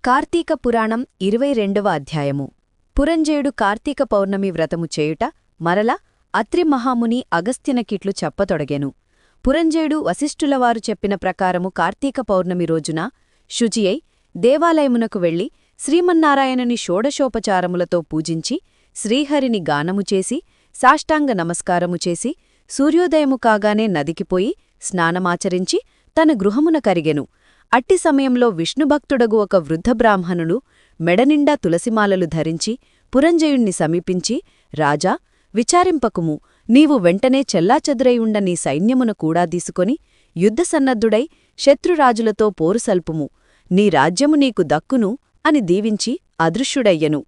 కార్తీక పురాణం 22వ అధ్యాయము. పురంజేయుడు కార్తీక పౌర్ణమి వ్రతము చేయుట మరల అత్రి మహాముని అగస్త్యనకిట్లు చెప్పతొడగెను. పురంజేయుడు వశిష్ఠులవారు చెప్పిన ప్రకారము కార్తీక పౌర్ణమి రోజున శుచియై దేవాలయమునకు వెళ్లి శ్రీమన్నారాయణుని షోడశోపచారములతో పూజించి శ్రీహరిని గానము చేసి సాష్టాంగ నమస్కారము చేసి సూర్యోదయము కాగానే నదికిపోయి స్నానమాచరించి తన గృహమున కరిగెను. అట్టి సమయంలో విష్ణుభక్తుడగు ఒక వృద్ధబ్రాహ్మణుడు మెడనిండా తులసిమాలలు ధరించి పురంజయుణ్ణి సమీపించి, రాజా, విచారింపకుము, నీవు వెంటనే చెల్లాచెదురైయుండ నీ సైన్యమును కూడా తీసుకొని యుద్ధసన్నద్ధుడై శత్రురాజులతో పోరుసల్పుము, నీ రాజ్యము నీకు దక్కును అని దీవించి అదృశ్యుడయ్యెను.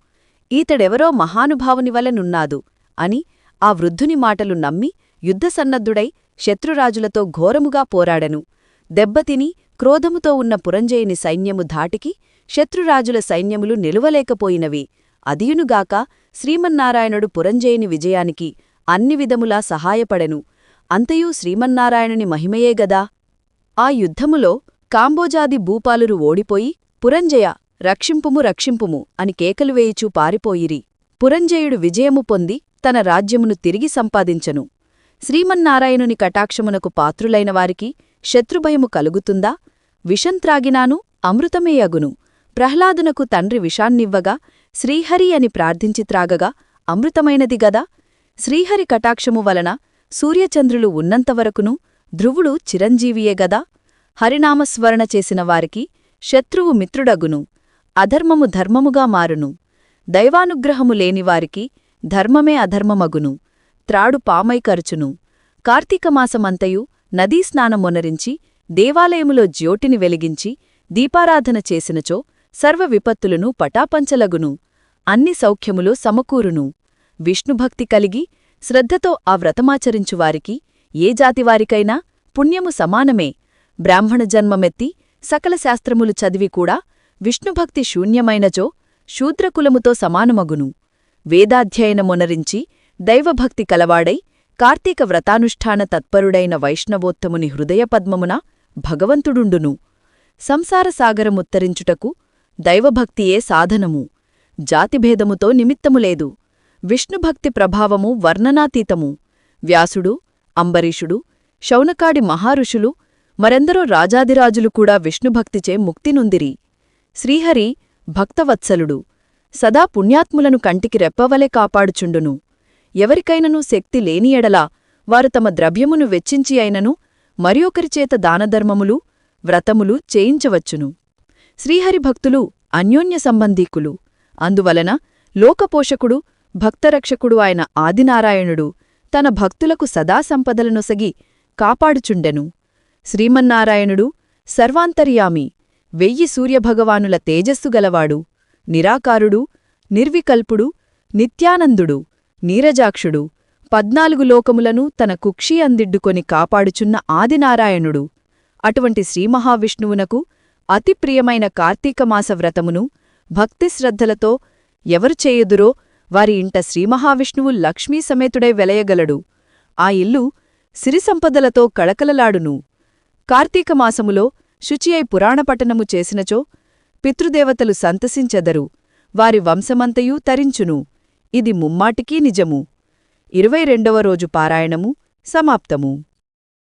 ఈతడెవరో మహానుభావునివలెనున్నాదు అని ఆ వృద్ధుని మాటలు నమ్మి యుద్ధసన్నద్ధుడై శత్రురాజులతో ఘోరముగా పోరాడెను. దెబ్బతిని క్రోధముతో ఉన్న పురంజయుని సైన్యము ధాటికి శత్రురాజుల సైన్యములు నిలువలేకపోయినవి. అదియునుగాక శ్రీమన్నారాయణుడు పురంజయుని విజయానికి అన్ని విధములా సహాయపడెను. అంతయూ శ్రీమన్నారాయణుని మహిమయేగదా. ఆ యుద్ధములో కాంబోజాది భూపాలురు ఓడిపోయి పురంజయ, రక్షింపుము రక్షింపుము అని కేకలు వేయిచూ పారిపోయిరి. పురంజయుడు విజయము పొంది తన రాజ్యమును తిరిగి సంపాదించెను. శ్రీమన్నారాయణుని కటాక్షమునకు పాత్రులైన వారికి శత్రుభయము కలుగుతుందా? విషంత్రాగినాను అమృతమే అగును. ప్రహ్లాదునకు తండ్రి విషాన్నివ్వగా శ్రీహరి అని ప్రార్థించి త్రాగగా అమృతమైనది గదా. శ్రీహరి కటాక్షము వలన సూర్యచంద్రులు ఉన్నంతవరకును ధ్రువుడు చిరంజీవియే గదా. హరినామస్మరణ చేసిన వారికి శత్రువు మిత్రుడగును, అధర్మము ధర్మముగా మారును. దైవానుగ్రహము లేనివారికి ధర్మమే అధర్మమగును, త్రాడు పామై కరుచును. కార్తీకమాసమంతయు నదీస్నానమొనరించి దేవాలయములో జ్యోటిని వెలిగించి దీపారాధన చేసినచో సర్వ విపత్తులను పటాపంచలగును, అన్ని సౌఖ్యములు సమకూరును. విష్ణుభక్తి కలిగి శ్రద్ధతో ఆ వ్రతమాచరించువారికి ఏ జాతివారికైనా పుణ్యము సమానమే. బ్రాహ్మణ జన్మమెత్తి సకల శాస్త్రములు చదివి కూడా విష్ణుభక్తి శూన్యమైనచో శూద్రకులముతో సమానమగును. వేదాధ్యయనమొనరించి దైవభక్తి కలవాడై కార్తీక వ్రతానుష్ఠాన తత్పరుడైన వైష్ణవోత్తముని హృదయపద్మమున భగవంతుడుండును. సంసారసాగరముత్తరించుటకు దైవభక్తియే సాధనము. జాతిభేదముతో నిమిత్తములేదు. విష్ణుభక్తి ప్రభావము వర్ణనాతీతము. వ్యాసుడు, అంబరీషుడు, శౌనకాడి మహారుషులు, మరెందరో రాజాదిరాజులు కూడా విష్ణుభక్తిచే ముక్తినొందిరి. శ్రీహరి భక్తవత్సలుడు, సదా పుణ్యాత్ములను కంటికి రెప్పవలె కాపాడుచుండును. ఎవరికైనను శక్తి లేని ఎడలా వారు తమ ద్రవ్యమును వెచ్చించి అయినను మరియొకరిచేత దానధర్మములు, వ్రతములు చేయించవచ్చును. శ్రీహరిభక్తులు అన్యోన్య సంబంధీకులు. అందువలన లోకపోషకుడు, భక్తరక్షకుడు ఆయన ఆదినారాయణుడు తన భక్తులకు సదా సంపదలనొసగి కాపాడుచుండెను. శ్రీమన్నారాయణుడు సర్వాంతర్యామి, 1000 సూర్యభగవానుల తేజస్సుగలవాడు, నిరాకారుడు, నిర్వికల్పుడు, నిత్యానందుడు, నీరజాక్షుడు, 14 లోకములను తన కుక్షి అందిడ్డుకొని కాపాడుచున్న ఆదినారాయణుడు. అటువంటి శ్రీమహావిష్ణువునకు అతి ప్రియమైన కార్తీకమాస వ్రతమును భక్తిశ్రద్ధలతో ఎవరు చేయుదురో వారి ఇంట శ్రీమహావిష్ణువు లక్ష్మీ సమేతుడై వెలయగలడు. ఆ ఇల్లు సిరిసంపదలతో కళకళలాడును. కార్తీకమాసములో శుచియై పురాణపఠనము చేసినచో పితృదేవతలు సంతసించెదరు, వారి వంశమంతయూ తరించును. ఇది ముమ్మాటికీ నిజము. 22వ రోజు పారాయణము సమాప్తము.